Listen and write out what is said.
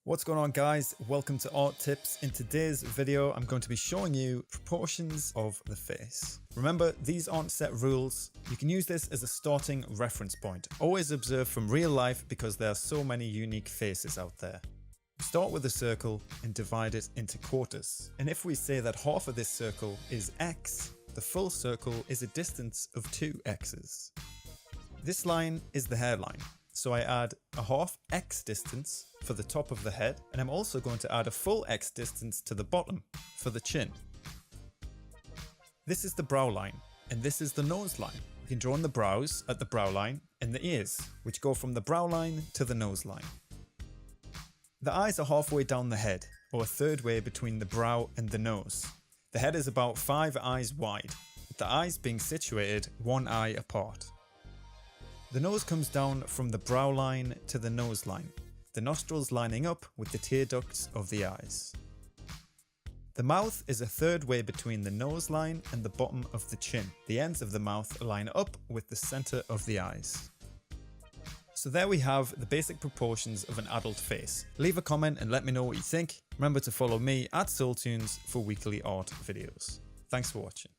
What's going on, guys? Welcome to Art Tips. In today's video, I'm going to be showing you proportions of the face. Remember, these aren't set rules. You can use this as a starting reference point. Always observe from real life because there are so many unique faces out there. Start with a circle and divide it into quarters. And if we say that half of this circle is x, the full circle is a distance of 2 x's. This line is the hairline. So I add a half x distance for the top of the head, and I'm also going to add a full x distance to the bottom for the chin. This is the brow line, and this is the nose line. You can draw in the brows at the brow line and the ears, which go from the brow line to the nose line. The eyes are halfway down the head, or a third way between the brow and the nose. The head is about 5 eyes wide, with the eyes being situated 1 eye apart. The nose comes down from the brow line to the nose line, the nostrils lining up with the tear ducts of the eyes. The mouth is a third way between the nose line and the bottom of the chin. The ends of the mouth line up with the center of the eyes. So there we have the basic proportions of an adult face. Leave a comment and let me know what you think. Remember to follow me at Saultoons for weekly art videos. Thanks for watching.